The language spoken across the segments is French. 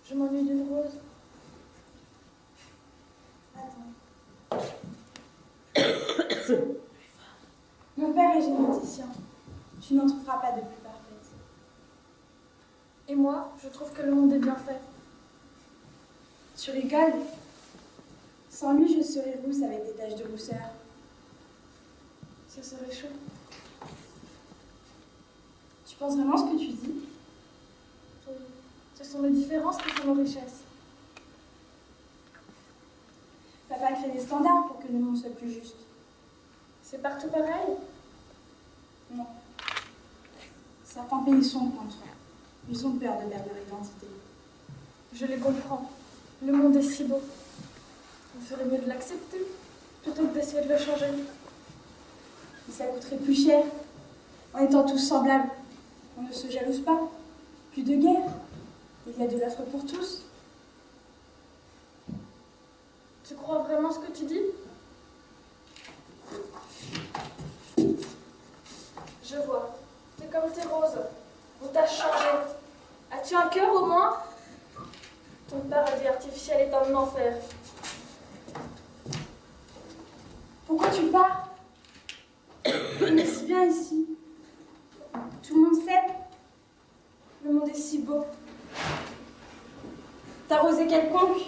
Je m'ennuie d'une rose. Attends. Mon père est généticien. Tu n'en trouveras pas de plus parfaite. Et moi, je trouve que le monde est bien fait. Tu rigoles? Sans lui, je serais rousse avec des taches de rousseur. Ce serait chaud. Tu penses vraiment ce que tu dis? Ce sont les différences qui font nos richesses. Papa crée des standards pour que le monde soit plus juste. C'est partout pareil? Non. Certains pays sont contre. Ils ont peur de perdre leur identité. Je les comprends. Le monde est si beau. On ferait mieux de l'accepter plutôt que d'essayer de le changer. Mais ça coûterait plus cher. En étant tous semblables, on ne se jalouse pas. Plus de guerre. Il y a de l'offre pour tous. Tu crois vraiment ce que tu dis? Je vois. T'es comme tes roses. On t'a changé. As-tu un cœur au moins? Ton paradis artificiel est un enfer. Pourquoi tu pars? On est si bien ici. Tout le monde s'aime. Le monde est si beau. T'as rosé quelconque?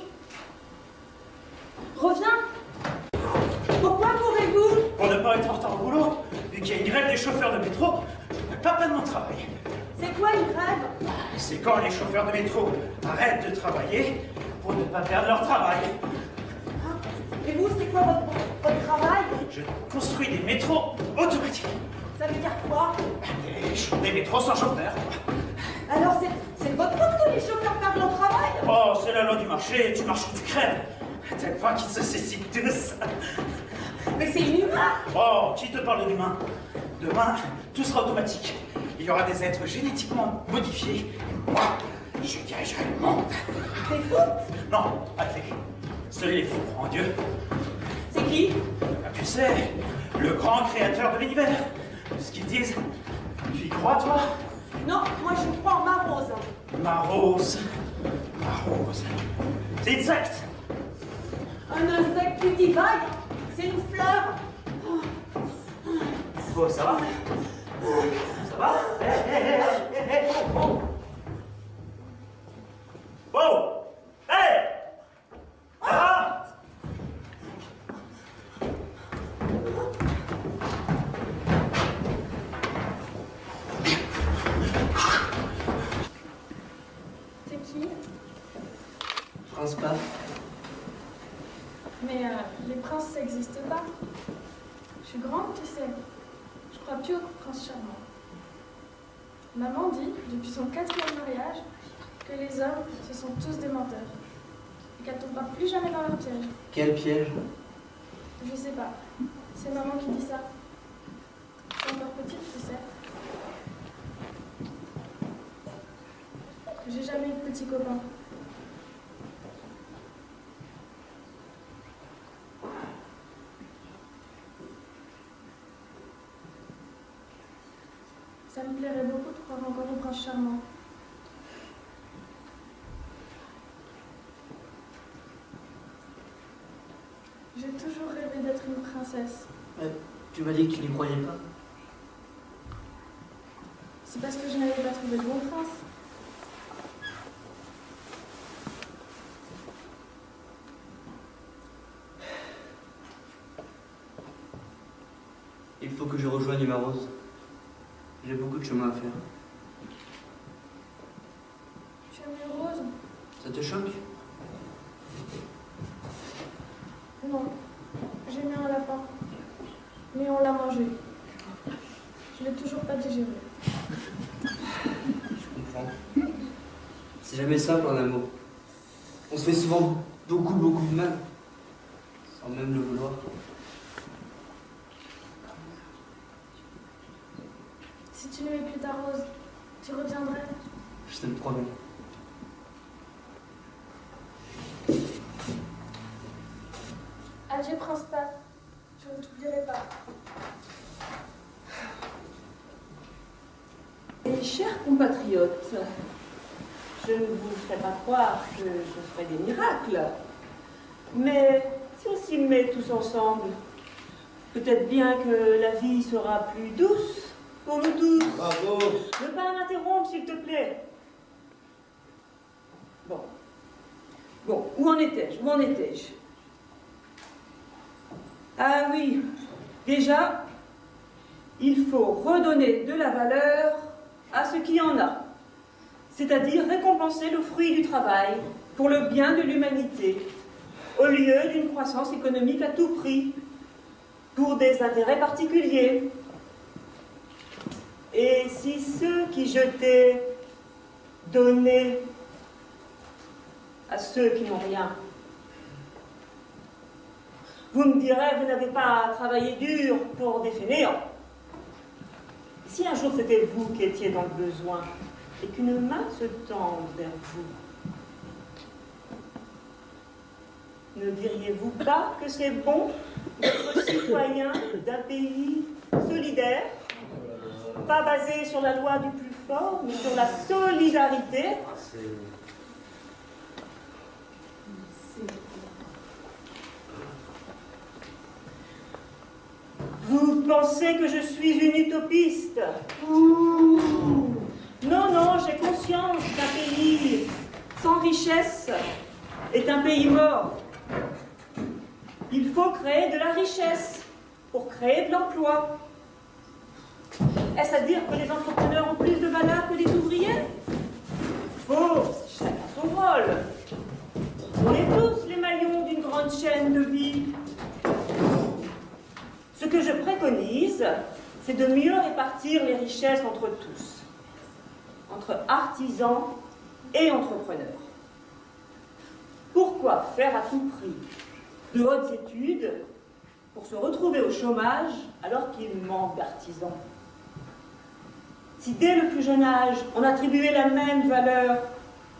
Reviens. Pourquoi courez-vous? Pour ne pas être en retard au boulot, vu qu'il y a une grève des chauffeurs de métro, je ne pas perdre mon travail. C'est quoi une grève? C'est quand les chauffeurs de métro arrêtent de travailler pour ne pas perdre leur travail. Et vous, c'est quoi votre travail? Je construis des métros automatiques. Ça veut dire quoi? Des métros sans chauffeur. Alors c'est votre faute que les chauffeurs perdent leur travail? Oh, c'est la loi du marché, tu marches ou tu crèves. À tel point qu'ils se suicident tous. Mais c'est inhumain! Oh, qui te parle d'humain? Demain, tout sera automatique. Il y aura des êtres génétiquement modifiés. Et moi, je dirigerai le monde. T'es fou? Non, athée. Seuls les fous croient en Dieu. C'est qui? Ah, tu sais, le grand créateur de l'univers. Ce qu'ils disent. Tu y crois, toi? Non, moi je crois en ma rose. Ma rose. Ma rose. C'est exact. Un insecte cultivaille, c'est une fleur. Oh, ça va? Ça va? Oh! Oh! Hey! Ça va? T'es qui? Prince Paf. Mais les princes, ça n'existe pas. Je suis grande, tu sais. Je crois plus au prince charmant. Maman dit, depuis son 4e mariage, que les hommes, ce sont tous des menteurs. Et qu'elle ne tombera plus jamais dans leur piège. Quel piège? Je sais pas. C'est maman qui dit ça. Je suis encore petite, tu sais. J'ai jamais eu de petit copain. Ça me plairait beaucoup de croire encore au prince charmant. J'ai toujours rêvé d'être une princesse. Tu m'as dit que tu n'y croyais pas. C'est parce que je n'avais pas trouvé de bon prince. Il faut que je rejoigne ma rose. J'ai beaucoup de chemin à faire. Tu aimes les roses? Ça te choque? Non. J'ai mis un lapin. Mais on l'a mangé. Je l'ai toujours pas digéré. Je comprends. C'est jamais simple en amour. On se fait souvent beaucoup de mal. Sans même le vouloir. Si tu n'aimais plus ta rose, tu reviendrais? Je te le promets. Adieu, prince Paf. Je ne t'oublierai pas. Mes chers compatriotes, je je ne vous ferai pas croire que je ferai des miracles. Mais si on s'y met tous ensemble, peut-être bien que la vie sera plus douce pour nous tous. Bravo. Ne pas m'interrompre, s'il te plaît. Bon, où en étais-je? Ah oui, déjà, il faut redonner de la valeur à ce qui en a, c'est-à-dire récompenser le fruit du travail pour le bien de l'humanité, au lieu d'une croissance économique à tout prix, pour des intérêts particuliers. Et si ceux qui je t'ai donné à ceux qui n'ont rien, vous me direz, vous n'avez pas travaillé dur pour des fainéants. Si un jour c'était vous qui étiez dans le besoin et qu'une main se tende vers vous, ne diriez-vous pas que c'est bon d'être citoyen d'un pays solidaire, pas basé sur la loi du plus fort, mais sur la solidarité? Vous pensez que je suis une utopiste? Ouh. Non, j'ai conscience qu'un pays sans richesse est un pays mort. Il faut créer de la richesse pour créer de l'emploi. Est-ce à dire que les entrepreneurs ont plus de valeur que les ouvriers? Faux, chacun son rôle. On est tous les maillons d'une grande chaîne de vie. Ce que je préconise, c'est de mieux répartir les richesses entre tous, entre artisans et entrepreneurs. Pourquoi faire à tout prix de hautes études pour se retrouver au chômage alors qu'il manque d'artisans? Si dès le plus jeune âge, on attribuait la même valeur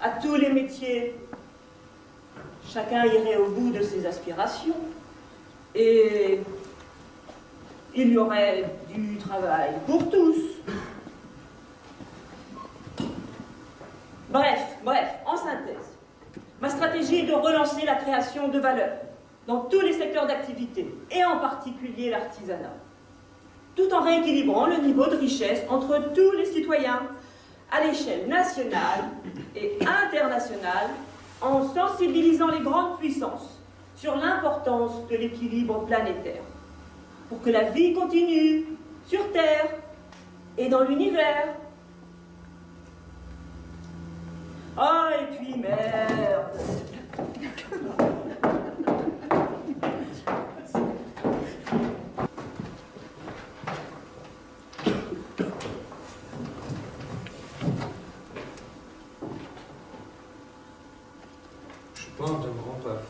à tous les métiers, chacun irait au bout de ses aspirations et il y aurait du travail pour tous. Bref, en synthèse, ma stratégie est de relancer la création de valeur dans tous les secteurs d'activité, et en particulier l'artisanat, tout en rééquilibrant le niveau de richesse entre tous les citoyens à l'échelle nationale et internationale, en sensibilisant les grandes puissances sur l'importance de l'équilibre planétaire, pour que la vie continue sur Terre et dans l'univers. Ah, et puis merde. Je suis pas un bien grand paf.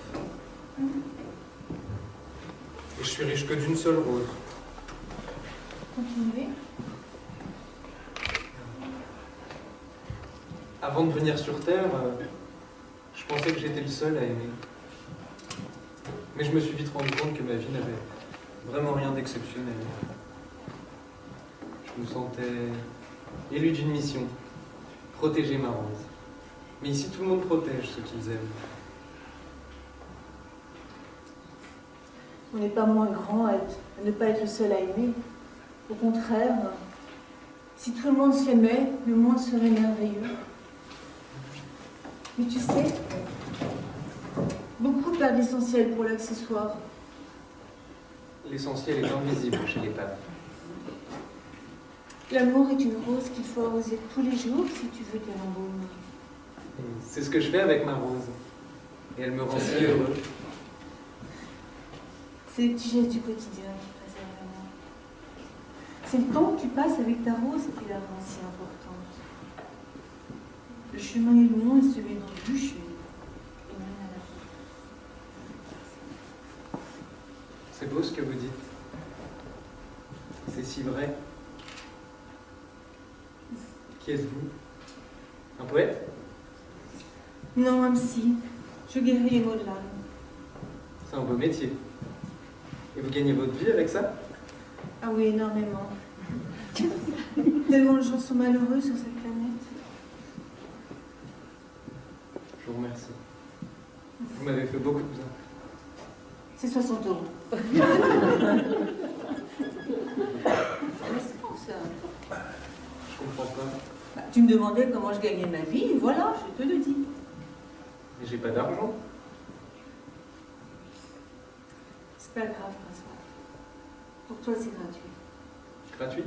Et je suis riche que d'une seule rose. Continuez. Avant de venir sur Terre, je pensais que j'étais le seul à aimer. Mais je me suis vite rendu compte que ma vie n'avait vraiment rien d'exceptionnel. Je me sentais élu d'une mission, protéger ma rose. Mais ici, tout le monde protège ceux qu'ils aiment. On n'est pas moins grand à ne pas être le seul à aimer. Au contraire, si tout le monde s'aimait, le monde serait merveilleux. Mais tu sais, beaucoup perdent l'essentiel pour l'accessoire. L'essentiel est invisible chez les paves. L'amour est une rose qu'il faut arroser tous les jours si tu veux qu'elle embaume. Et c'est ce que je fais avec ma rose. Et elle me rend si heureux. C'est les petits gestes du quotidien qui préservent l'amour. C'est le temps que tu passes avec ta rose qui la rend si importante. Le chemin est long et celui d'embûches et même à la fin. C'est beau ce que vous dites. C'est si vrai. Qui êtes-vous? Un poète? Non, même si. Je guéris les maux de l'âme. C'est un beau métier. Et vous gagnez votre vie avec ça? Ah oui, énormément. Tellement de gens sont malheureux sur cette planète. Merci. Vous m'avez fait beaucoup de bien. C'est 60 €. Merci pour ça. Je comprends pas. Bah, tu me demandais comment je gagnais ma vie, voilà, je te le dis. Mais j'ai pas d'argent. C'est pas grave, François. Pour toi, c'est gratuit. Gratuit?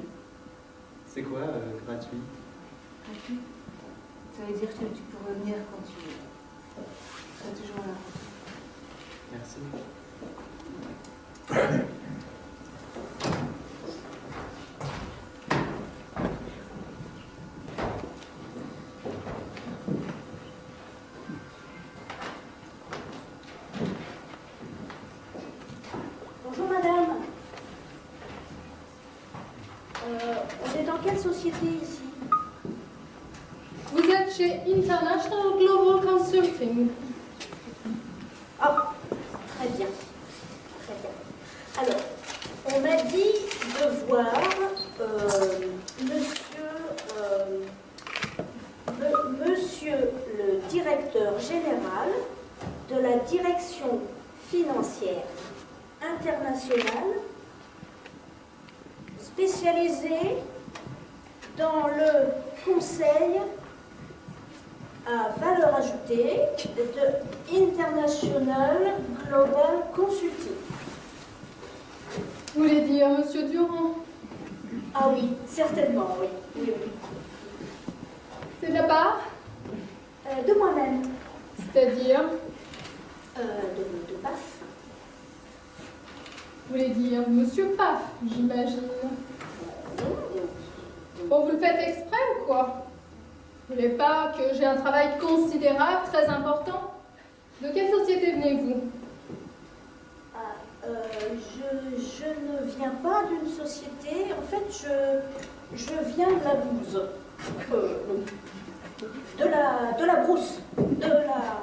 C'est quoi, gratuit? Gratuit? Ça veut dire que tu peux revenir quand tu veux. Tu seras toujours là. Merci. Bonjour madame. On est dans quelle société ici? Vous êtes chez International Global Consulting. Ah, très bien. Très bien. Alors, on m'a dit de voir monsieur le directeur général de la direction financière internationale spécialisée dans le conseil à valeur ajoutée de International Global Consulting. Vous voulez dire Monsieur Durand? Ah oui, certainement, oui. Oui, oui. C'est de la part? De moi-même, C'est-à-dire? de PAF. Vous voulez dire Monsieur Paf, j'imagine. Bon, vous le faites exprès ou quoi? Vous voulez pas que j'ai un travail considérable, très important? De quelle société venez-vous? Je ne viens pas d'une société, en fait, je viens de la bouse. De la brousse. De la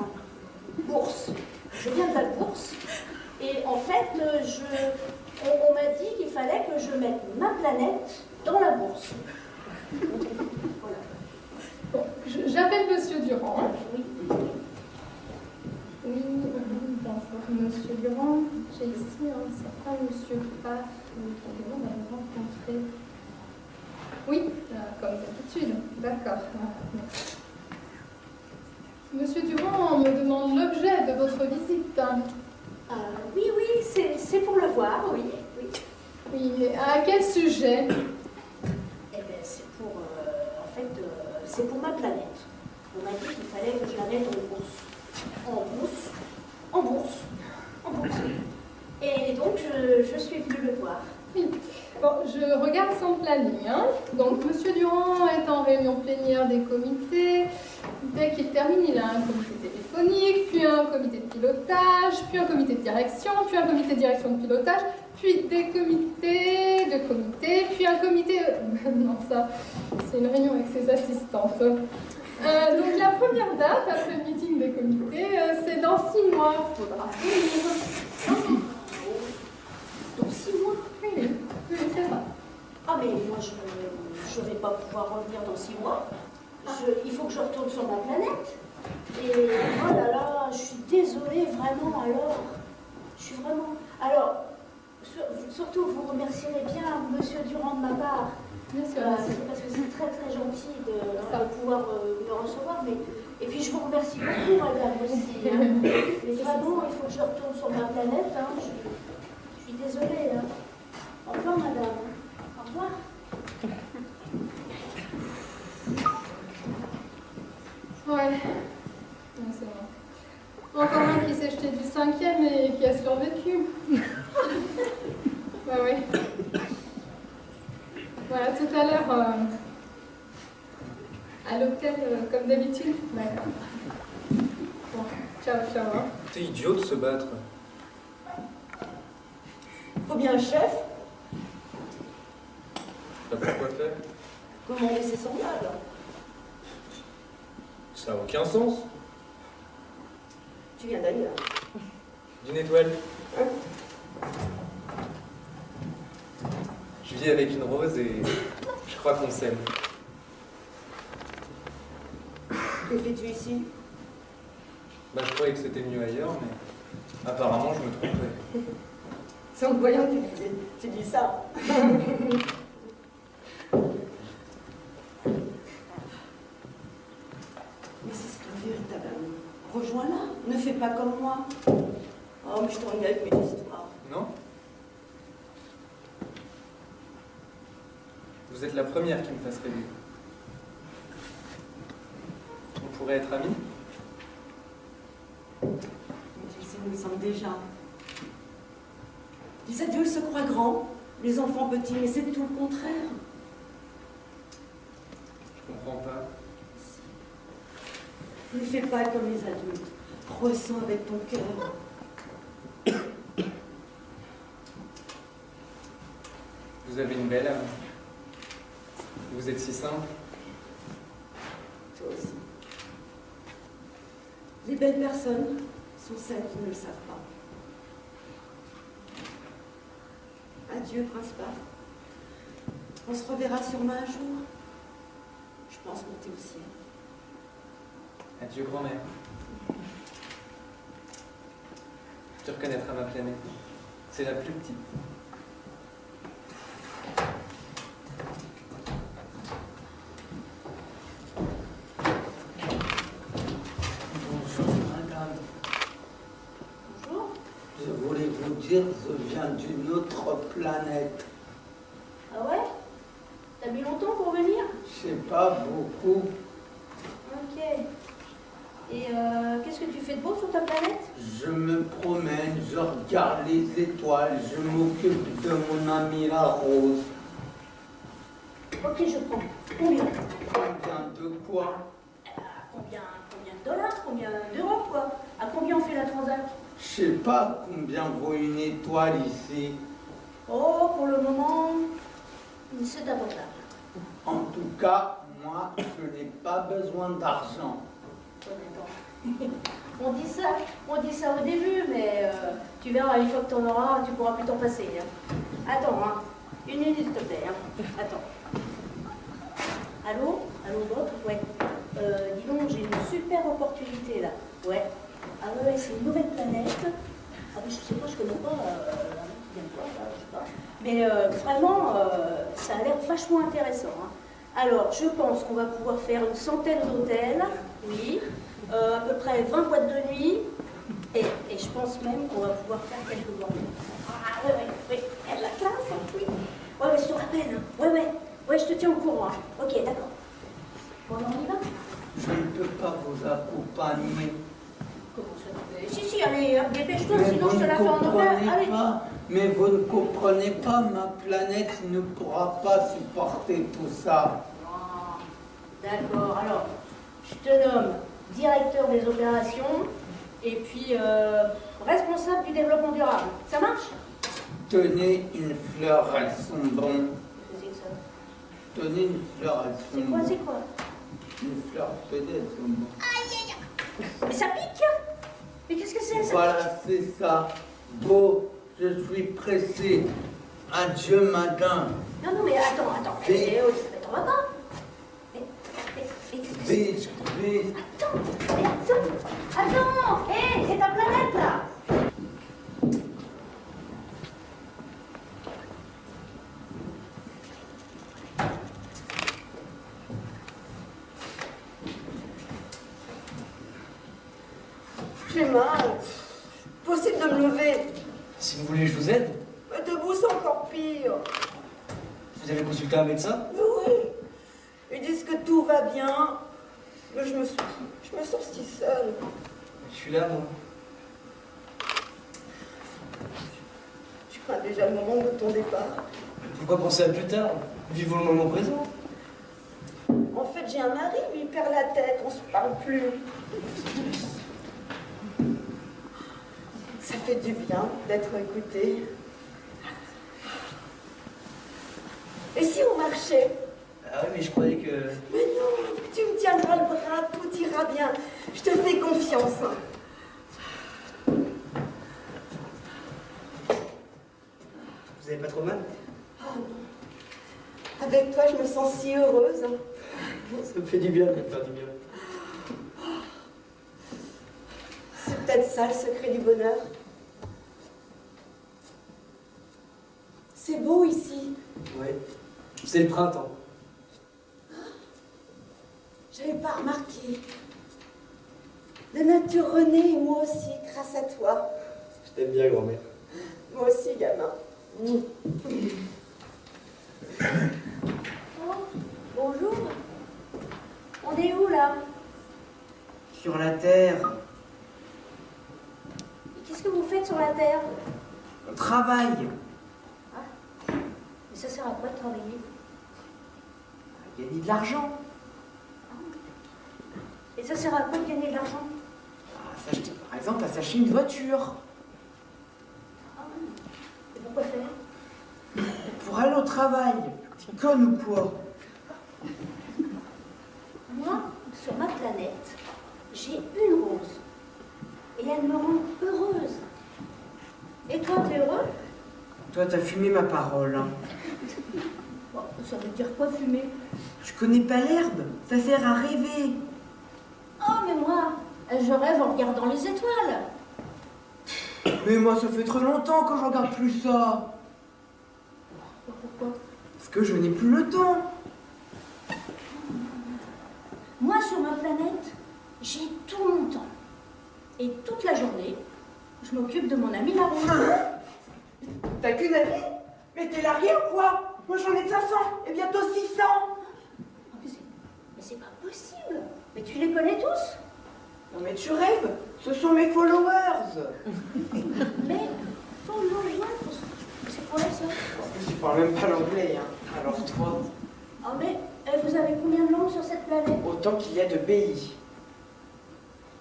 bourse. Je viens de la bourse. Et en fait, on m'a dit qu'il fallait que je mette ma planète dans la bourse. Voilà. Bon, j'appelle Monsieur Durand. Hein. Oui. Oui, bonjour Monsieur Durand. J'ai ici un certain Monsieur Paf que nous avons rencontré. Oui, comme d'habitude. D'accord. Merci. Monsieur Durand me demande l'objet de votre visite. Oui, c'est pour le voir, oui. Oui. Oui, mais à quel sujet? Eh bien, c'est pour, c'est pour ma planète. On m'a dit qu'il fallait que je la mette en bourse. En bourse. Et donc, je suis venue le voir. Oui. Bon, je regarde son planning. Hein. Donc, Monsieur Durand est en réunion plénière des comités. Dès qu'il termine, il a un comité téléphonique, puis un comité de pilotage, puis un comité de direction, puis un comité de direction de pilotage, puis des comités de comité, puis un comité... non, ça, c'est une réunion avec ses assistantes. Donc, la première date, après le meeting des comités, c'est dans 6 mois. Il faudra venir. Dans 6 mois. Oui, c'est ça. Ah, mais moi, je ne vais pas pouvoir revenir dans 6 mois. Il faut que je retourne sur ma planète. Et oh là là, je suis désolée, vraiment, alors. Je suis vraiment... Alors, surtout, vous remercierez bien Monsieur Durand de ma part. Bien sûr. C'est parce que c'est très très gentil de pouvoir me recevoir. Et puis, je vous remercie beaucoup, madame, aussi. Hein. Mais vraiment, il faut que je retourne sur ma planète. Hein. Je suis désolée. Hein. Au revoir, madame. Au revoir. Ouais, c'est vrai. Encore un qui s'est jeté du 5e et qui a survécu. Bah oui. Voilà, tout à l'heure, à l'hôtel, comme d'habitude. D'accord. Bon, ciao. Hein. T'es idiot de se battre. Faut bien un chef. T'as pas quoi faire? Comment laisser semblable? Ça n'a aucun sens. Tu viens d'ailleurs. D'une étoile. Je vis avec une rose et je crois qu'on s'aime. Que fais-tu ici? Bah, je croyais que c'était mieux ailleurs, mais apparemment, je me trompais. C'est en te voyant que tu dis ça. Mais c'est un véritable amour. Rejoins-la, ne fais pas comme moi. Oh, mais je t'ennuie avec mes histoires. Non? Vous êtes la première qui me fasse rêver. On pourrait être amis? Mais tu le sais, nous le sommes déjà. Les adultes se croient grands, les enfants petits, mais c'est tout le contraire. Je comprends pas. Ne fais pas comme les adultes. Ressens avec ton cœur. Vous avez une belle âme. Vous êtes si simple. Toi aussi. Les belles personnes sont celles qui ne le savent pas. Adieu, Prince Paf. On se reverra sûrement un jour. Je pense monter au ciel. Adieu, grand-mère. Tu reconnaîtras ma planète. C'est la plus petite. Bonjour, madame. Bonjour. Je voulais vous dire, je viens d'une autre planète. Ah ouais? T'as mis longtemps pour venir? Je sais pas beaucoup. Ok. Et qu'est-ce que tu fais de beau sur ta planète? Je me promène, je regarde les étoiles, je m'occupe de mon amie la Rose. Ok, je prends. Combien? Combien de quoi? Combien de dollars? Combien d'euros, quoi? À combien on fait la transac? Je sais pas combien vaut une étoile ici. Oh, pour le moment, c'est abordable. En tout cas, moi, je n'ai pas besoin d'argent. On dit ça au début, mais tu verras, une fois que tu en auras, tu pourras plus t'en passer. Hein. Attends, hein. Une minute, s'il te plaît. Hein. Attends. Allô? Allô, Bob? Ouais. Dis donc, j'ai une super opportunité, là. Ouais. Ah ouais, c'est une nouvelle planète. Ah oui, je sais pas, je connais pas. Bien quoi, là, je sais pas. Mais vraiment, ça a l'air vachement intéressant. Hein. Alors, je pense qu'on va pouvoir faire une centaine d'hôtels, oui, à peu près 20 boîtes de nuit, et je pense même qu'on va pouvoir faire quelques bornes. Ah ouais, il y a de la classe, hein, oui. Ouais, je te rappelle, hein. Ouais, je te tiens au courant. Hein. Ok, d'accord. Bon, on y va? Je ne peux pas vous accompagner. Comment ça te fait? Si, allez, dépêche-toi, Mais sinon vous je te ne la fais en horaire. comprenez Allez. pas, mais vous ne comprenez pas, ma planète ne pourra pas supporter tout ça. Ah, d'accord, alors, je te nomme directeur des opérations et puis responsable du développement durable. Ça marche? Tenez une fleur, elles sont bonnes. Qu'est-ce que c'est que ça? Tenez une fleur, elles C'est sont quoi, bonnes. c'est quoi? Une fleur, tenez, elles sont bonnes. Mais ça pique? Mais qu'est-ce que c'est ça? Voilà, c'est ça. Bon, je suis pressé. Adieu, madame. Non, mais attends. Mais- T'en vas pas? Mais qu'est-ce que c'est? Mais, Attends! Hé, c'est ta planète, là! J'ai mal. Possible de me lever. Si vous voulez, je vous aide. Mais debout, c'est encore pire. Vous avez consulté un médecin? Mais oui. Ils disent que tout va bien. Mais je me sens si seule. Je suis là, moi. Je crains déjà le moment de ton départ. Pourquoi penser à plus tard? Vivons le moment présent. En fait, j'ai un mari, lui, il perd la tête, on se parle plus. Ça fait du bien d'être écouté. Et si on marchait? Ah oui, mais je croyais que... Mais non, tu me tiendras le bras, tout ira bien. Je te fais confiance. Vous avez pas trop mal? Oh non. Avec toi, je me sens si heureuse. Ça me fait du bien de me faire du bien. ça le secret du bonheur. C'est beau ici. Ouais, c'est le printemps. J'avais pas remarqué. La nature renaît et moi aussi, grâce à toi. Je t'aime bien, grand-mère. Moi aussi, gamin. Oh, bonjour. On est où là? Sur la terre, Et qu'est-ce que vous faites sur la terre? on travaille. Mais ça sert à quoi de travailler? Gagner de l'argent. Et ça sert à quoi de gagner de l'argent? S'acheter, par exemple, à s'acheter une voiture. Et pourquoi faire? Pour aller au travail. T'es conne ou quoi? Moi, sur ma planète, j'ai une rose. Et elle me rend heureuse. Et toi, t'es heureux? Toi, t'as fumé ma parole. Hein. Bon, ça veut dire quoi fumer? Je connais pas l'herbe. Ça sert à rêver. Oh, mais moi, je rêve en regardant les étoiles. Mais moi, ça fait trop longtemps que je regarde plus ça. Pourquoi? Parce que je n'ai plus le temps. Moi, sur ma planète, j'ai tout mon temps. Et toute la journée, je m'occupe de mon ami la rose. T'as qu'une amie? Mais t'es largué ou quoi? Moi, j'en ai 500 et bientôt 600. Oh, mais c'est pas possible. Mais tu les connais tous? Non mais tu rêves. Ce sont mes followers. Mais followers, c'est quoi ça? Je parle même pas l'anglais, hein. Alors toi, Oh, mais vous avez combien de langues sur cette planète? autant qu'il y a de pays.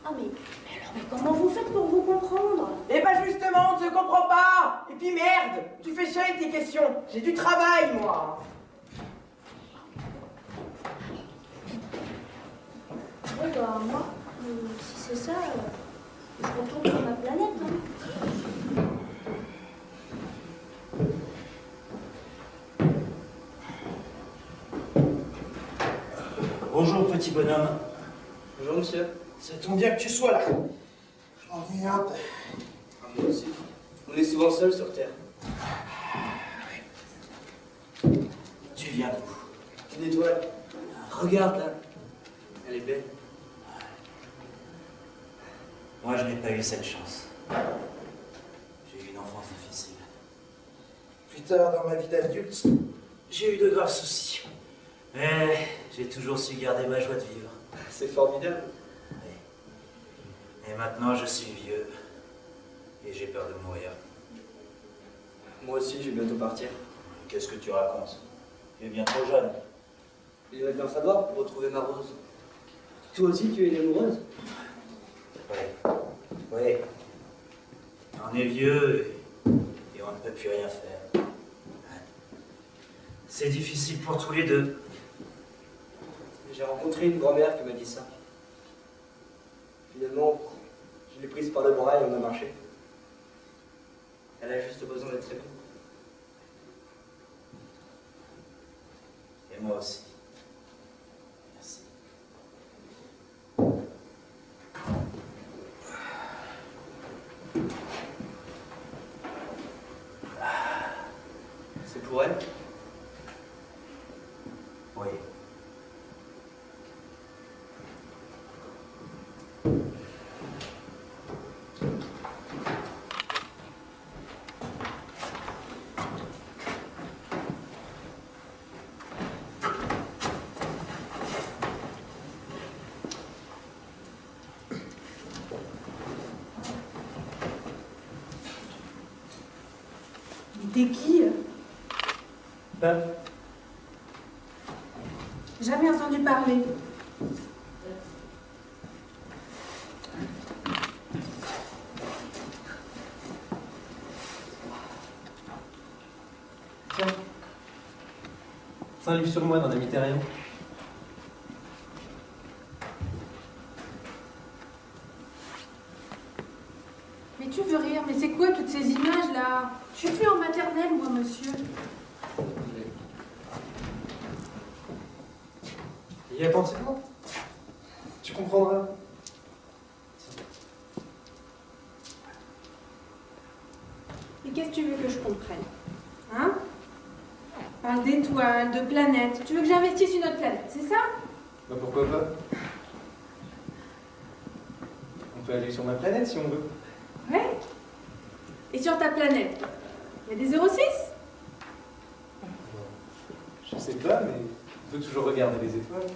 Ah, mais alors, mais comment vous faites pour vous comprendre? Eh ben justement, on ne se comprend pas. Et puis merde, tu fais chier avec tes questions. J'ai du travail, moi. Oui, bah, moi, si c'est ça, je retourne sur ma planète. Hein. Bonjour, petit bonhomme. Bonjour, monsieur. Ça tombe bien que tu sois là. Je m'ennuie un peu. Moi aussi. On est souvent seuls sur Terre. Tu viens d'où? Une étoile. Regarde là. Elle est belle. Moi, je n'ai pas eu cette chance. J'ai eu une enfance difficile. Plus tard, dans ma vie d'adulte, j'ai eu de graves soucis. Mais j'ai toujours su garder ma joie de vivre. C'est formidable. Et maintenant, je suis vieux. Et j'ai peur de mourir. Moi aussi, je vais bientôt partir. Qu'est-ce que tu racontes? Tu es bien trop jeune. Il va bien falloir pour retrouver ma rose. Toi aussi, tu es une amoureuse? Oui. On est vieux et on ne peut plus rien faire. C'est difficile pour tous les deux. J'ai rencontré une grand-mère qui m'a dit ça. Finalement, je l'ai prise par le bras et on a marché. Elle a juste besoin d'être aimée. Et moi aussi. Merci. C'est pour elle? Oui. T'es qui? Ben, Jamais entendu parler. tiens. C'est un livre sur moi d'un ami terrien. Mais tu veux rire, mais c'est quoi toutes ces images là? Je suis plus en maternelle, moi, monsieur. Y attentivement. Tu comprendras. Et qu'est-ce que tu veux que je comprenne? Hein? On parle d'étoiles, de planètes. Tu veux que j'investisse une autre planète, c'est ça? Bah pourquoi pas? On peut aller sur ma planète si on veut. Ouais. Et sur ta planète, il y a des 06? Je sais pas, mais on peut toujours regarder les étoiles.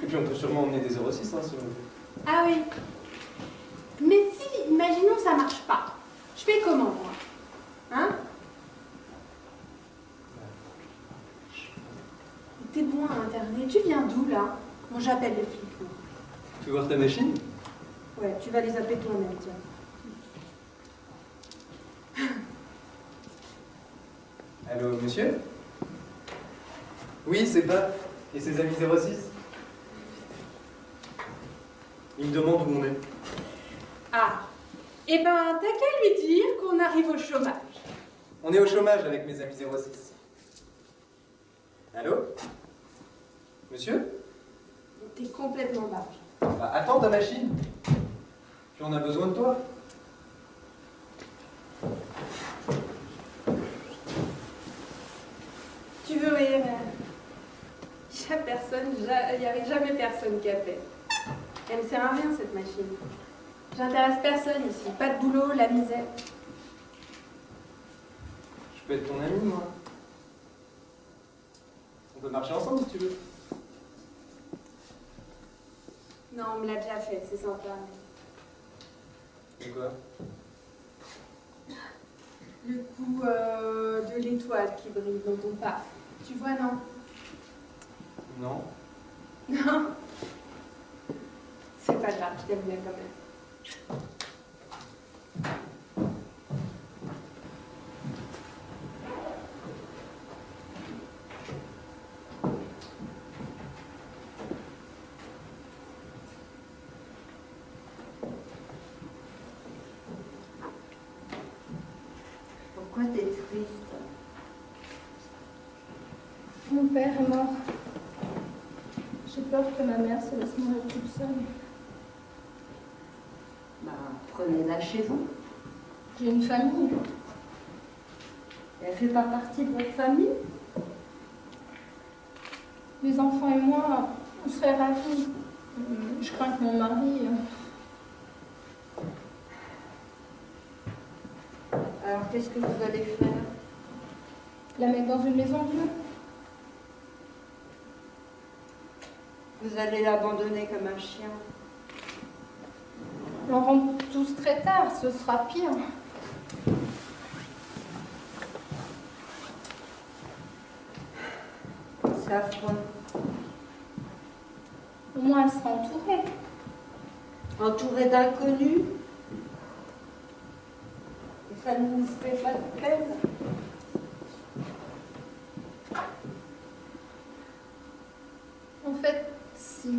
Et puis on peut sûrement emmener des 06 hein, si on veut. Ah oui. Mais si, imaginons ça marche pas. Je fais comment, moi? Hein? T'es bon à Internet. Tu viens d'où, là? Moi, j'appelle les flics. moi. Tu veux voir ta machine? Ouais, tu vas les appeler toi-même, tiens. Allô, monsieur? Oui, c'est Paf. Et ses amis 06. Ils me demandent où on est. Ah. Eh ben, t'as qu'à lui dire qu'on arrive au chômage. On est au chômage avec mes amis 06. Allô? Monsieur? T'es complètement barge. Bah, attends ta machine. Puis on a besoin de toi. Tu veux rire? Il n'y avait jamais personne qui a fait. Elle ne sert à rien, cette machine. J'intéresse personne ici. Pas de boulot, la misère. Je peux être ton ami, moi. On peut marcher ensemble si tu veux. Non, on me l'a déjà fait, c'est sympa. De quoi? Le coup de l'étoile qui brille dans ton paf. Tu vois, non? Non. Non. C'est pas grave, je t'aime bien quand même. Pourquoi t'es triste? Mon père est mort. J'ai peur que ma mère se laisse mourir toute seule. Bah, prenez-la chez vous. J'ai une famille. Elle fait pas partie de votre famille? Les enfants et moi, on serait ravis. Je crains que mon mari... Alors qu'est-ce que vous allez faire? la mettre dans une maison de vieux. Vous allez l'abandonner comme un chien. On rentre tous très tard, ce sera pire. C'est affreux. Au moins, elle sera entourée. Entourée d'inconnus. Et ça ne nous fait pas de peine. En fait, si.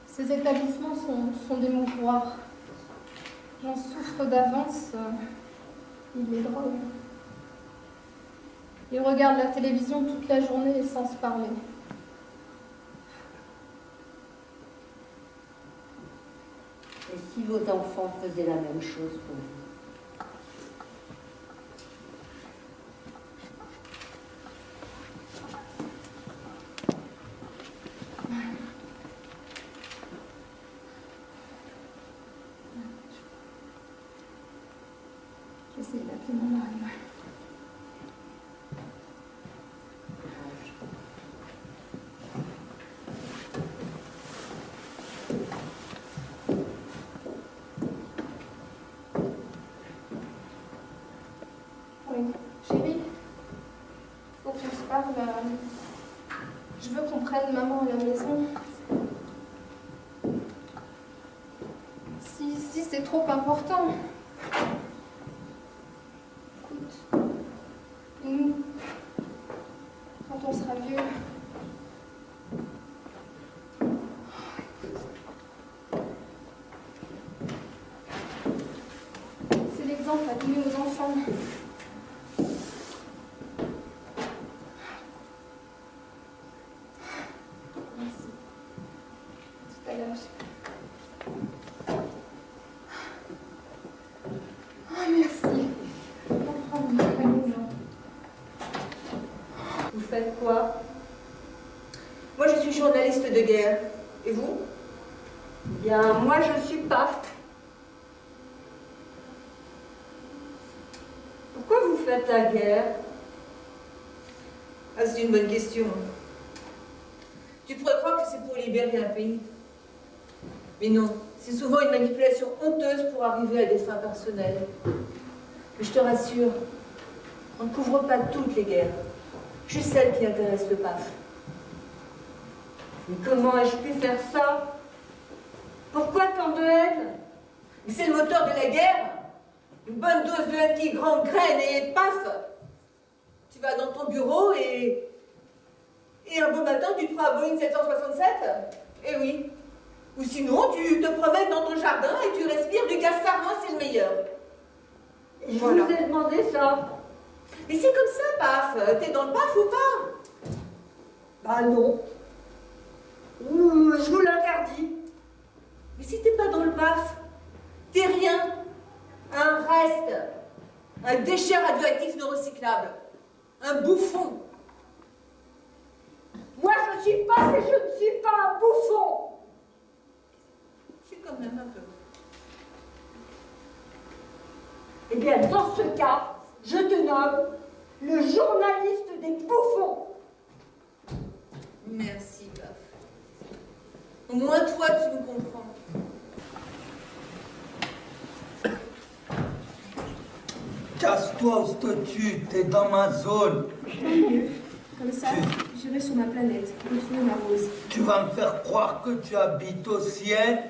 Ces établissements sont des mouroirs. J'en souffre d'avance. Ils les droguent. Ils regardent la télévision toute la journée sans se parler. Et si vos enfants faisaient la même chose pour vous? J'essaie d'appeler mon mari. Oui, chérie, faut qu'on se parle. Je veux qu'on prenne maman à la maison. Si c'est trop important. Écoute, nous, quand on sera vieux, c'est l'exemple à donner aux enfants. Merci. Tout à l'heure. faites quoi? Moi, je suis journaliste de guerre. Et vous? Bien, moi, je suis PAF. Pourquoi vous faites la guerre? Ah, c'est une bonne question. Tu pourrais croire que c'est pour libérer un pays. Mais non, c'est souvent une manipulation honteuse pour arriver à des fins personnelles. Mais je te rassure, on ne couvre pas toutes les guerres, juste celles qui intéressent le PAF. Mais comment ai-je pu faire ça? Pourquoi tant de haine? Mais c'est le moteur de la guerre. Une bonne dose de haine qui gangrène et paf! Tu vas dans ton bureau et un beau matin, tu te prends un Boeing 767. Eh oui. Ou sinon, tu te promènes dans ton jardin et tu respires du gaz sarin, c'est le meilleur. Et je vous ai demandé ça. Mais c'est comme ça, paf. T'es dans le paf ou pas? Bah non. Je vous l'interdis. Mais si t'es pas dans le paf, t'es rien. Un reste. Un déchet radioactif non recyclable. Un bouffon. Moi, je ne suis pas et je ne suis pas un bouffon. C'est quand même un peu. Eh bien, dans ce cas, je te nomme le journaliste des bouffons. Merci, Paf. Au moins, toi, tu me comprends. Casse-toi ou je te tue, t'es dans ma zone. Tant mieux. Comme ça, j'irai sur ma planète, retrouver ma Rose. Tu vas me faire croire que tu habites au ciel?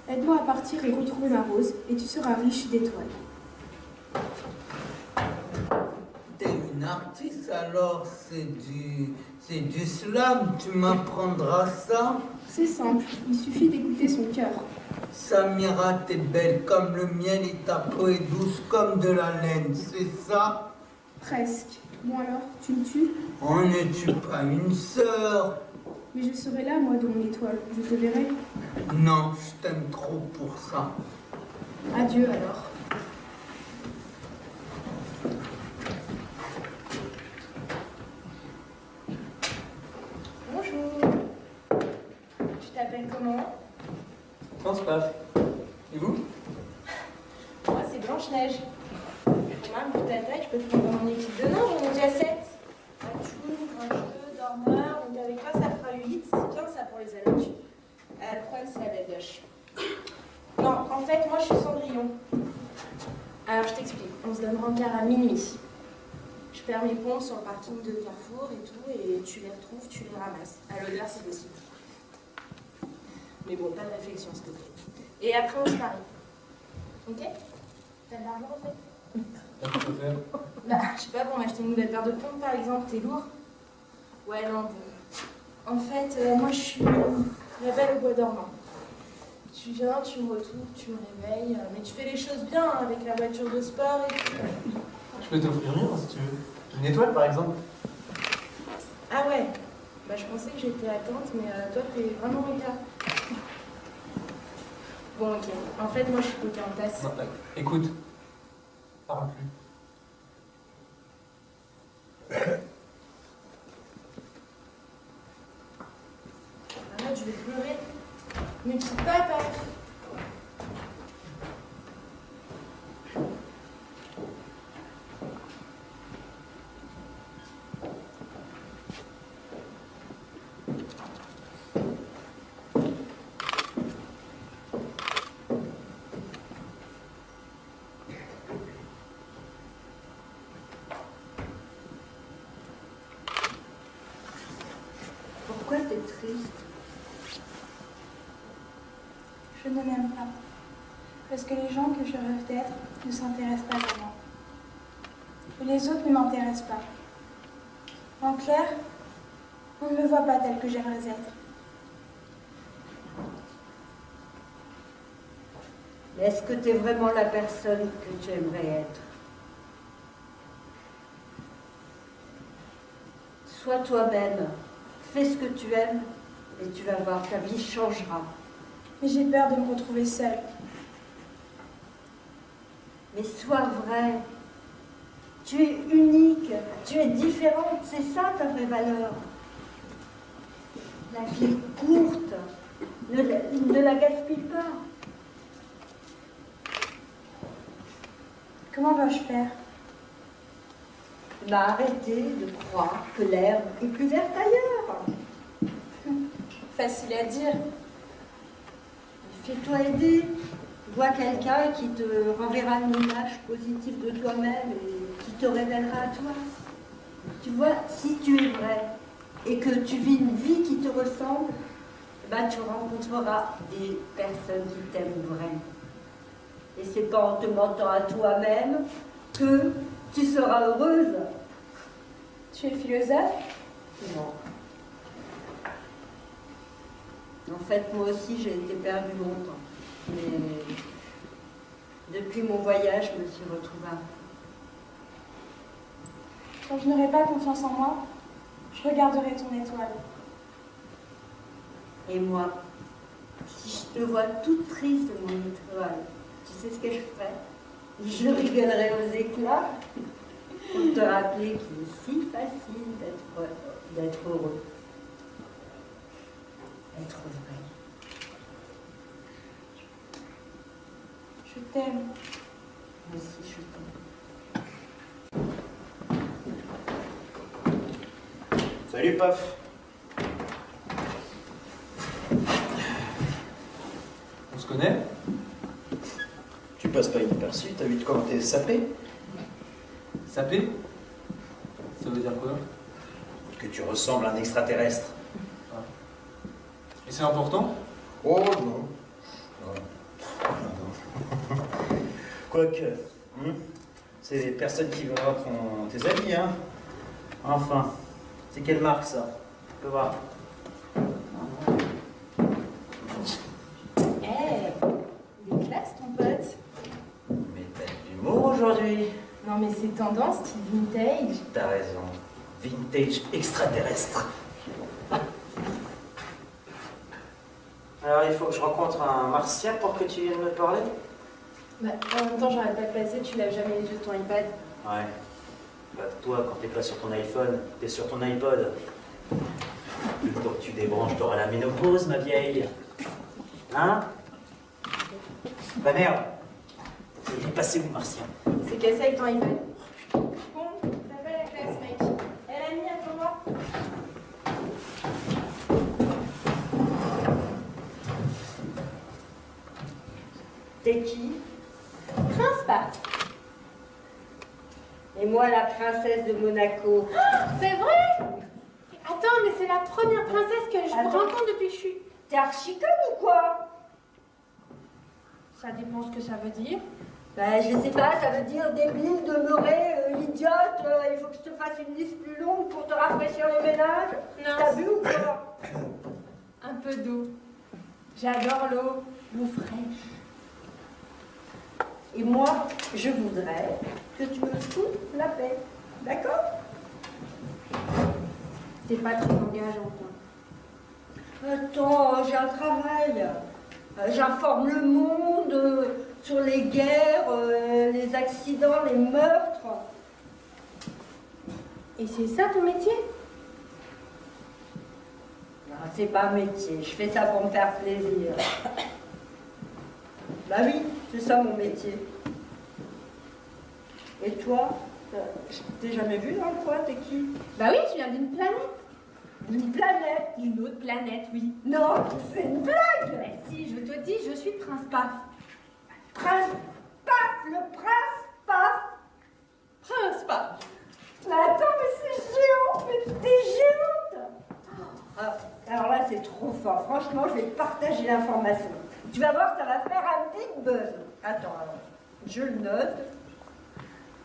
Aide-moi à partir et retrouver ma Rose, et tu seras riche d'étoiles. T'es une artiste alors, c'est du slam, tu m'apprendras ça? C'est simple, il suffit d'écouter son cœur. Samira, t'es belle comme le miel et ta peau est douce comme de la laine, c'est ça? Presque. Bon alors, tu me tues? On ne tue pas une sœur. Mais je serai là, moi, de mon étoile. Je te verrai. Non, je t'aime trop pour ça. Adieu alors. Bonjour. Tu t'appelles comment? Pense pas. Et vous? Moi, c'est Blanche-Neige. Pour moi, vu ta taille, je peux te prendre dans mon équipe de nain, j'en ai déjà 7. Atout, grincheux, dormeur, donc avec toi, ça fera 8. C'est bien ça pour les allocs. Le problème, c'est la belle gauche. Non, en fait, moi, je suis Cendrillon. Alors, je t'explique. On se donne rencard à minuit. Je perds mes pompes sur le parking de Carrefour et tout, et tu les retrouves, tu les ramasses. À l'odeur, c'est possible. Mais bon, pas de réflexion, s'il te plaît. Et après, on se marie. Ok? T'as de l'argent, en fait? Qu'est-ce que tu peux faire? Bah, je sais pas, pour m'acheter une nouvelle paire de pompes, par exemple, t'es lourd? Ouais, non, bon. En fait, moi, je suis la belle au bois dormant. Tu viens, tu me retrouves, tu me réveilles, mais tu fais les choses bien, hein, avec la voiture de sport et tout. Je peux t'offrir rien si tu veux. Une étoile par exemple. Ah ouais? Bah, je pensais que j'étais attente, mais toi, t'es vraiment méga. Bon, ok. En fait, moi, je suis Pocahontas. Non, écoute, parle plus. Arrête, je vais pleurer. Mais quitte pas, Paf. Pourquoi t'es triste? Je ne m'aime pas. Parce que les gens que je rêve d'être ne s'intéressent pas à moi. Et les autres ne m'intéressent pas. En clair, on ne me voit pas telle que j'aimerais être. Mais est-ce que tu es vraiment la personne que tu aimerais être? Sois toi-même, fais ce que tu aimes et tu vas voir, ta vie changera. Mais j'ai peur de me retrouver seule. Mais sois vrai. Tu es unique, tu es différente, c'est ça ta vraie valeur. La vie est courte, ne la gaspille pas. Comment vas-je faire? Arrêtez de croire que l'herbe est plus verte ailleurs. Facile à dire. Fais-toi aider. Vois quelqu'un qui te renverra une image positive de toi-même et qui te révélera à toi. Tu vois, si tu es vrai et que tu vis une vie qui te ressemble, ben tu rencontreras des personnes qui t'aiment vraiment. Et c'est pas en te mentant à toi-même que tu seras heureuse. Tu es philosophe? Non. En fait, moi aussi, j'ai été perdue longtemps. Mais depuis mon voyage, je me suis retrouvée. Quand je n'aurai pas confiance en moi, je regarderai ton étoile. Et moi, si je te vois toute triste, mon étoile, tu sais ce que je ferais? Je rigolerais aux éclats pour te rappeler qu'il est si facile d'être heureux. Être vrai. Je t'aime. Moi aussi, je t'aime. Salut, Paf. On se connaît? Tu passes pas inaperçu, t'as vu de comment t'es sapé? Sapé? Ça veut dire quoi? Que tu ressembles à un extraterrestre. Et c'est important? Oh non. Non. Quoique, c'est les personnes qui verront tes amis, hein. Enfin, c'est quelle marque ça? Tu peux voir. Il est classe ton pote. Mais t'as de l'humour aujourd'hui. Non mais c'est tendance, style vintage. T'as raison. Vintage extraterrestre. Alors il faut que je rencontre un martien pour que tu viennes me parler? Bah, en même temps, j'arrête pas de passer, tu laves jamais les yeux de ton iPad. Ouais. Bah toi, quand t'es pas sur ton iPhone, t'es sur ton iPod. Le temps que tu débranches, t'auras la ménopause, ma vieille. Hein? Bah merde. Il est passé où, Martien? C'est cassé avec ton iPad. Bon, t'appelles la classe, mec. Elle a mis, attends-moi. T'es qui? Prince Paf. Et moi, la princesse de Monaco. C'est vrai? Attends, mais c'est la première princesse que je Attends. rencontre depuis que je suis... T'es archi-conne ou quoi? Ça dépend ce que ça veut dire. Ben, je sais pas, ça veut dire débile, demeuré, idiote, il faut que je te fasse une liste plus longue pour te rafraîchir les ménages. Non. T'as bu ou quoi? Un peu d'eau. J'adore l'eau. L'eau fraîche. Et moi, je voudrais que tu me foutes la paix. D'accord? T'es pas très engageante. Attends, j'ai un travail. J'informe le monde sur les guerres, les accidents, les meurtres. Et c'est ça ton métier? Non, c'est pas un métier, je fais ça pour me faire plaisir. Bah oui, c'est ça mon métier. Et toi, je t'ai jamais vu dans le coin, t'es qui? Bah oui, je viens d'une planète. Une planète? Une autre planète, oui. Non, c'est une blague! Mais si, je te dis, je suis Prince Paf. Prince Paf, le prince Paf! Prince Paf. Mais attends, mais c'est géant, mais t'es géante! Ah, alors là, c'est trop fort. Franchement, je vais te partager l'information. Tu vas voir, ça va faire un big buzz. Attends, alors, je le note.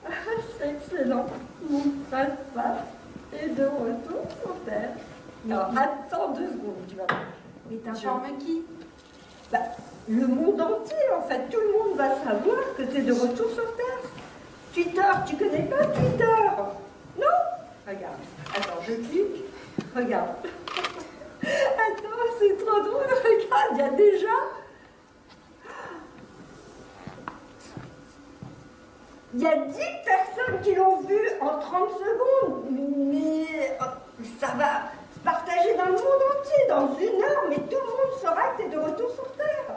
Ah, c'est excellent. Mon prince Paf est de retour sur Terre. Alors, attends 2 secondes, tu vas voir. Mais t'informes qui? Bah, le monde entier, en fait. Tout le monde va savoir que tu es de retour sur Terre. Twitter, tu connais pas Twitter? Non? Regarde. Attends, je clique. Regarde. Attends, c'est trop drôle. Regarde, il y a déjà Il y a 10 personnes qui l'ont vu en 30 secondes, mais ça va se partager dans le monde entier dans 1 heure, mais tout le monde saura que tu es de retour sur Terre.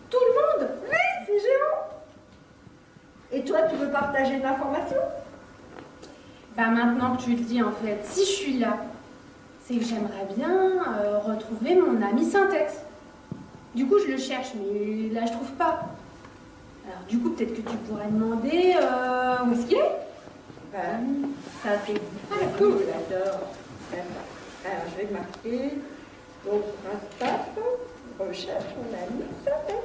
Tout le monde? Oui, c'est géant. Et toi, tu veux partager l'information? Bah maintenant que tu le dis, en fait, si je suis là, c'est que j'aimerais bien retrouver mon ami Syntex. Du coup, je le cherche, mais là, je trouve pas. Alors, du coup, peut-être que tu pourrais demander où est-ce qu'il est? Ben, ça fait cool, j'adore. Alors, je vais marquer. Donc, Instap, recherche mon ami Syntex.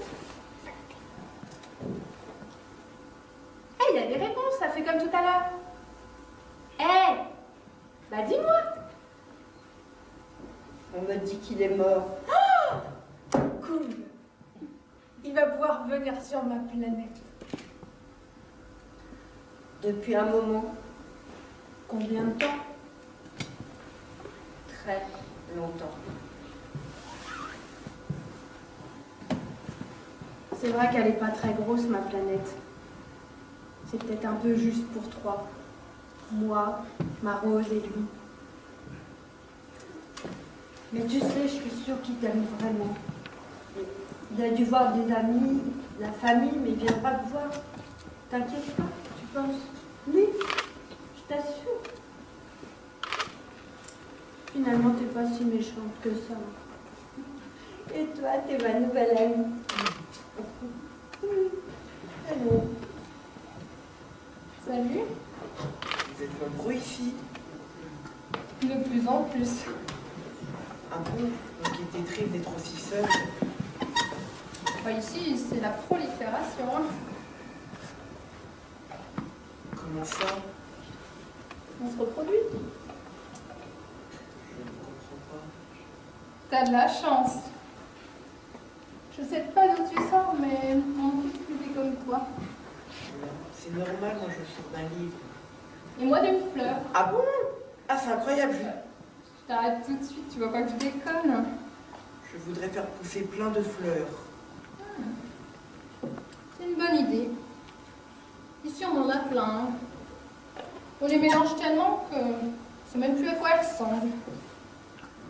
Eh, il y a des réponses, ça fait comme tout à l'heure. Eh, bah dis-moi. On me dit qu'il est mort. Cool. Il va pouvoir venir sur ma planète. Depuis un moment. Combien de temps? Très longtemps. C'est vrai qu'elle est pas très grosse, ma planète. C'est peut-être un peu juste pour 3. Moi, ma Rose et lui. Mais tu sais, je suis sûre qu'il t'aime vraiment. Il a dû voir des amis, la famille, mais il ne viendra te voir. T'inquiète pas. Tu penses? Oui, je t'assure. Finalement, t'es pas si méchante que ça. Et toi, t'es ma nouvelle amie. Allô. Salut. Vous êtes nombreux ici? De plus en plus. Ah bon? Donc il était triste d'être aussi seul. Bah, ici, c'est la prolifération. Hein. Comment ça? On se reproduit. Je ne comprends pas. T'as de la chance. Je sais pas d'où tu sors, mais mon fils plus comme toi. Non, c'est normal, moi je sors d'un livre. Et moi d'une fleur. Ah bon? Ah, c'est incroyable. Je t'arrête tout de suite, tu vois pas que je déconne. Je voudrais faire pousser plein de fleurs. C'est une bonne idée. Ici, on en a plein. On les mélange tellement que je sais même plus à quoi elles ressemblent.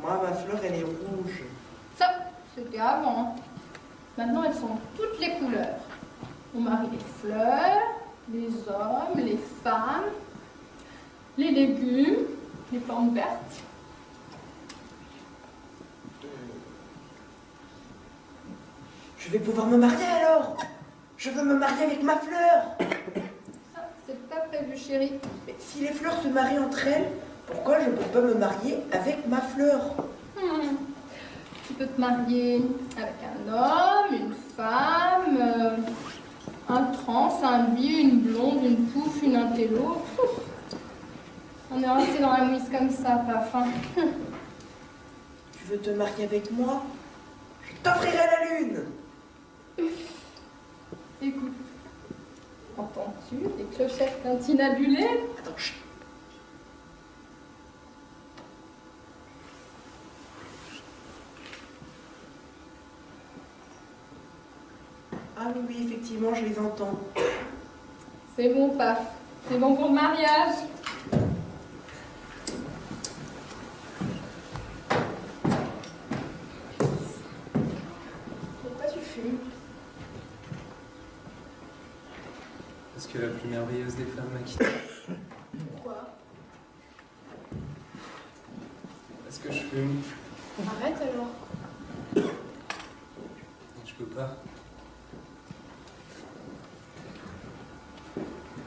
Moi, ma fleur, elle est rouge. Ça, c'était avant. Maintenant, elles sont toutes les couleurs. On marie les fleurs, les hommes, les femmes, les légumes, les plantes vertes. Je vais pouvoir me marier alors. Je veux me marier avec ma fleur. Ça, c'est pas prévu, chérie. Mais si les fleurs se marient entre elles, pourquoi je ne peux pas me marier avec ma fleur? Tu peux te marier avec un homme, une femme, un trans, un bi, une blonde, une pouffe, une intello. On est resté dans la mouise comme ça, pas fin. Tu veux te marier avec moi? Je t'offrirai la lune. Écoute, entends-tu les clochettes tintinabulées? Attends, chut. Ah oui, oui, effectivement, je les entends. C'est bon, paf. C'est bon pour le mariage. Pourquoi tu fumes? Parce que la plus merveilleuse des femmes m'a quitté. Pourquoi? Parce que je fume. Arrête alors. Je peux pas.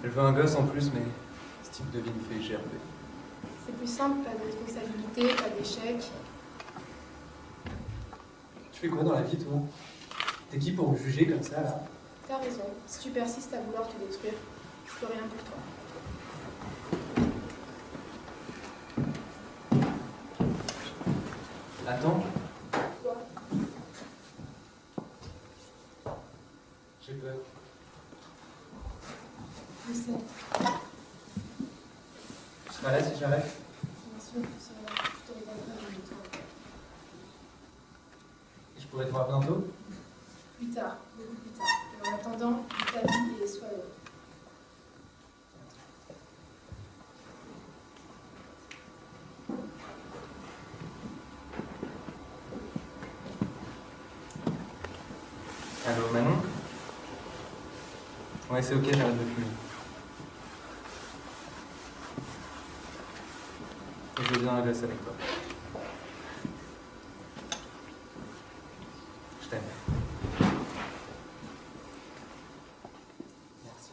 Elle veut un gosse en plus, mais ce type de vie me fait gerber. C'est plus simple, pas de responsabilité, pas d'échec. Tu fais quoi dans la vie, toi? T'es qui pour me juger comme ça, là? T'as raison. Si tu persistes à vouloir te détruire, je peux rien pour toi. Attends. Quoi? J'ai peur. Je sais. Tu seras là si j'arrête? Bien sûr, je serai là. Je te révélerai en même temps. Et je pourrais te voir bientôt? Plus tard, beaucoup plus tard. Et en attendant, vis ta vie et sois heureux. Allô, Manon? Ouais, c'est ok, j'arrête de fumer. Je veux bien régler avec toi. Je t'aime. Merci.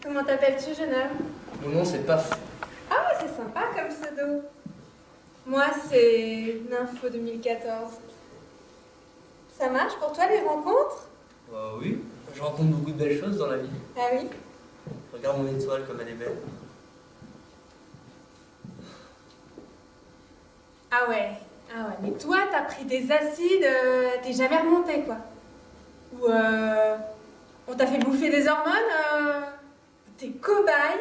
Comment t'appelles-tu, jeune homme? Mon nom, c'est Paf. Ah, c'est sympa comme pseudo. Moi, c'est Nympho 2014. Ça marche pour toi, les rencontres? Bah oui, je rencontre beaucoup de belles choses dans la vie. Ah oui? Regarde mon étoile comme elle est belle. Ah ouais, mais toi, t'as pris des acides, t'es jamais remonté, quoi. Ou on t'a fait bouffer des hormones, t'es cobaye,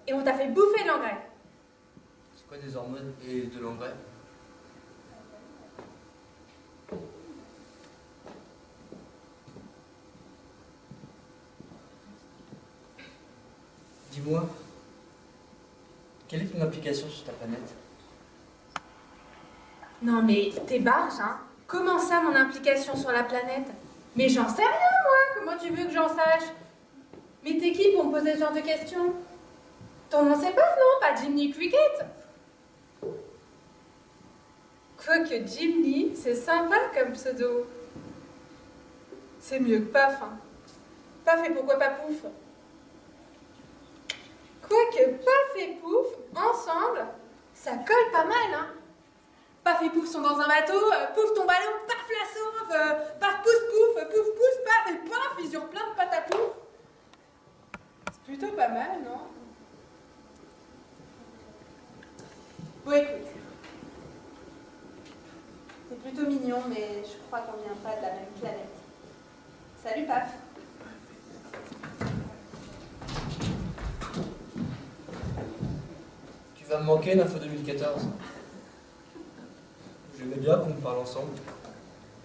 et on t'a fait bouffer de l'engrais. C'est quoi des hormones et de l'engrais? Dis-moi, quelle est ton implication sur ta planète? Non mais t'es barge, hein? Comment ça, mon implication sur la planète? Mais j'en sais rien, moi! Comment tu veux que j'en sache? Mais t'es qui pour me poser ce genre de questions? Ton nom c'est Paf, non? Pas Jiminy Cricket? Quoique Jiminy, c'est sympa comme pseudo. C'est mieux que Paf, hein. Paf et pourquoi pas Pouf? Quoique Paf et Pouf, ensemble, ça colle pas mal, hein. Paf et Pouf sont dans un bateau, Pouf ton ballon, paf la sauve, paf pousse Pouf, Pouf pousse, paf et paf, ils eurent plein de pâtes à Pouf. C'est plutôt pas mal, non? Bon, écoute. C'est plutôt mignon, mais je crois qu'on vient pas de la même planète. Salut, Paf. Tu vas me manquer, Nympho 2014. J'aimais bien qu'on me parle ensemble.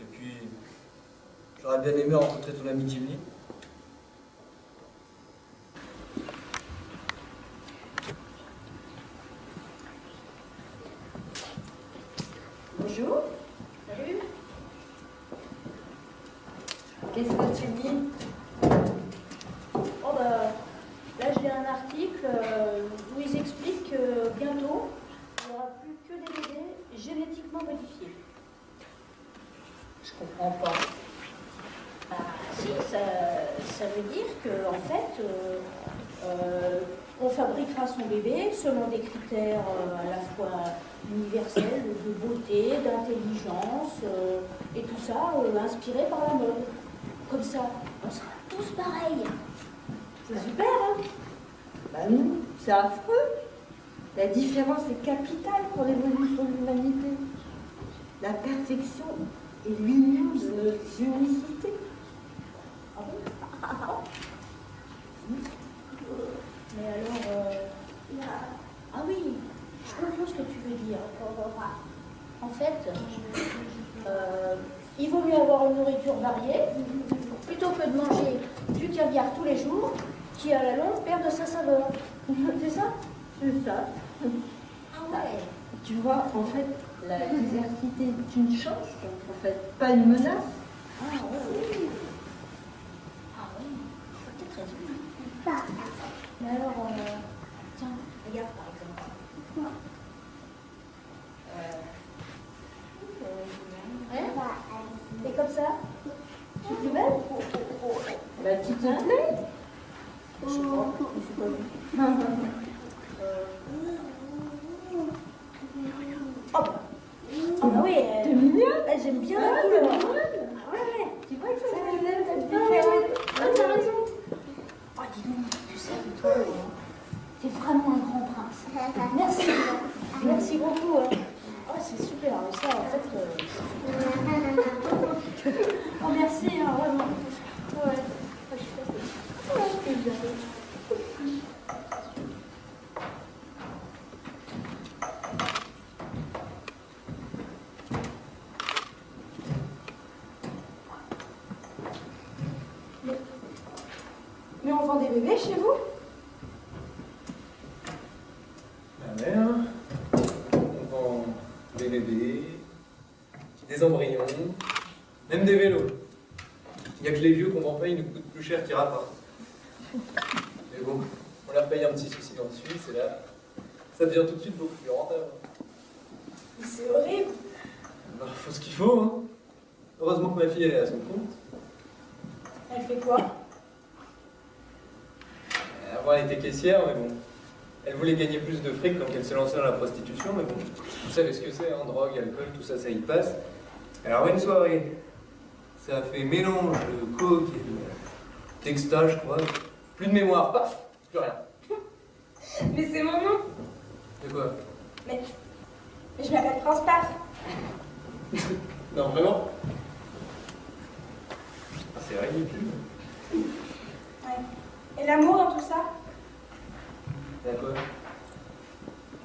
Et puis, j'aurais bien aimé rencontrer ton ami Jimmy. Bonjour. Salut. Qu'est-ce que tu dis? Oh bah, là je lis un article où ils expliquent que bientôt, il n'y aura plus que des bébés génétiquement modifiés. Je comprends pas. Ah, si, ça veut dire qu'en fait, on fabriquera son bébé selon des critères à la fois universels, de beauté, d'intelligence, et tout ça inspiré par la mode. Comme ça, on sera tous pareils. C'est super, hein? Bah non, c'est affreux. La différence est capitale pour l'évolution de l'humanité. La perfection est l'union de notre unicité. Ah bon? Mais alors, ah oui, je comprends ce que tu veux dire. En fait, il vaut mieux avoir une nourriture variée plutôt que de manger du caviar tous les jours qui à la longue perd de sa saveur. C'est ça? C'est ça. Ah ouais. Tu vois, en fait, la diversité est une chance, en fait, pas une menace. Ah oui. Ah oui, peut-être raison. Mais alors, tiens, regarde par exemple. Hein? Et comme ça? Tu te belle? Bah, tu te plais? Je sais pas, je me suis pas vue. Oh bah oui, T'es mignonne? j'aime bien la couleur. Ah ouais, tu vois que ça t'as raison. Oh dis donc, tu sais que toi, t'es vraiment un grand prince. Merci, merci beaucoup. Oh c'est super, ça en fait. Oh merci, vraiment. Ouais, je suis fatiguée. Je suis bien. Mais on vend des bébés chez vous? Ma mère, on vend des bébés, des embryons, même des vélos. Il n'y a que les vieux qu'on vend pas, ils nous coûtent plus cher qu'ils rapportent. Mais bon, on leur paye un petit souci dans le Suisse et là, ça devient tout de suite beaucoup plus rentable. C'est horrible. Bah, faut ce qu'il faut, hein. Heureusement que ma fille elle est à son compte. Elle fait quoi? Avant elle était caissière, mais bon. Elle voulait gagner plus de fric quand elle s'est lancée dans la prostitution, mais bon, vous savez ce que c'est, hein, drogue, alcool, tout ça, ça y passe. Alors une soirée, ça a fait mélange de coke et de texta, je crois. Plus de mémoire, paf, plus rien. Mais c'est mon nom. De quoi? Mais je m'appelle Prince Paf. Non, vraiment? Ah, c'est ridicule. Ouais. Et l'amour dans tout ça? D'accord.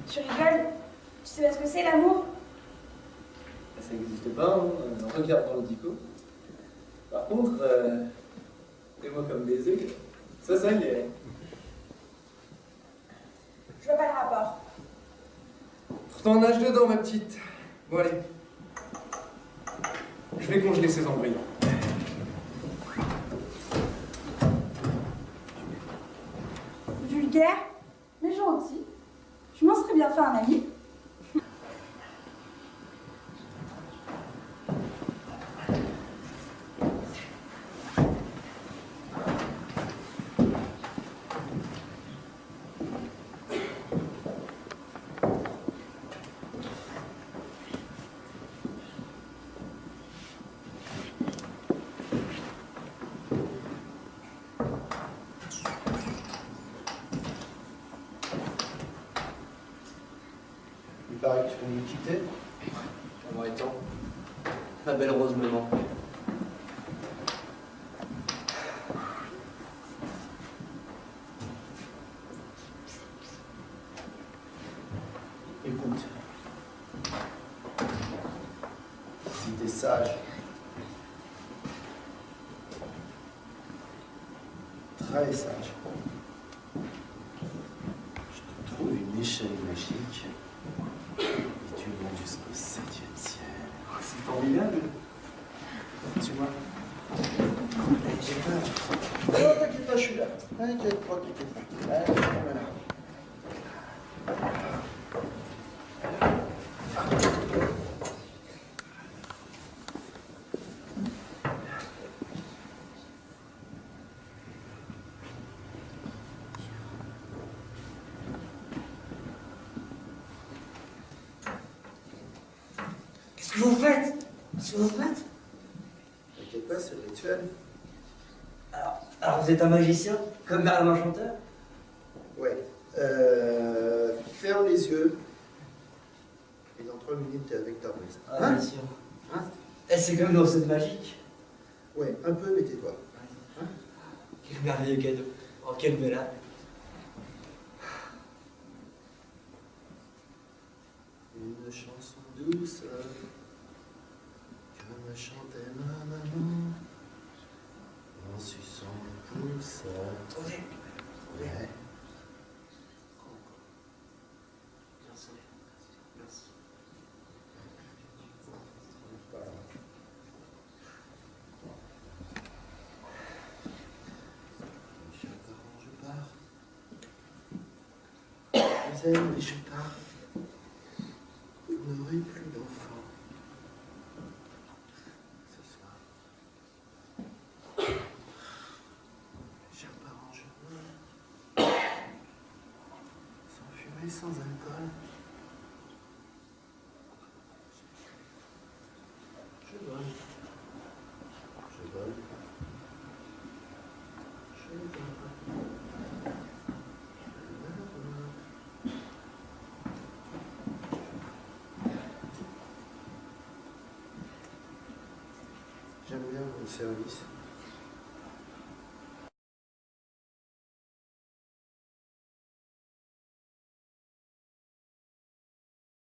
Tu rigoles? Tu sais pas ce que c'est l'amour? Ça n'existe pas, hein. Regarde dans le dico. Par contre, des mots comme baiser, ça y est. Je vois pas le rapport. Pourtant, on nage dedans, ma petite. Bon, allez. Je vais congeler ces embryons. Vulgaire, mais gentil. Je m'en serais bien fait un ami. Il paraît que tu veux nous quitter. En vrai temps, ma belle Rose me manque. Écoute, si t'es sage, très sage, je te trouve une échelle magique et tu montes jusqu'au 7e ciel. C'est formidable. Tu vois? J'ai peur. Oh, t'inquiète pas, je suis là. T'inquiète pas, t'inquiète pas. Allez, voilà. Qu'est-ce que vous faites? Qu'est-ce que vous faites? T'inquiète pas, c'est le rituel. Alors vous êtes un magicien? Comme Merlin l'Enchanteur? Ouais. Ferme les yeux. Et dans 3 minutes, t'es avec ta rose. Ah, bien sûr. Hein? Et c'est comme une recette magique. Ouais, un peu, mais tais-toi. Hein? Quel merveilleux cadeau. Oh, quel bel âme. Une chanson douce comme chantait ma maman en suçant le pouce. Attendez. Ouais. Merci. Merci. Voilà. Je pars. Je vous aime, mais je pars. Vous n'aurez plus d'enfants. Ce soir. Je repars en chemin. Sans fumée, sans alcool. Je vole. Je vole. Je vole. J'aime bien votre service.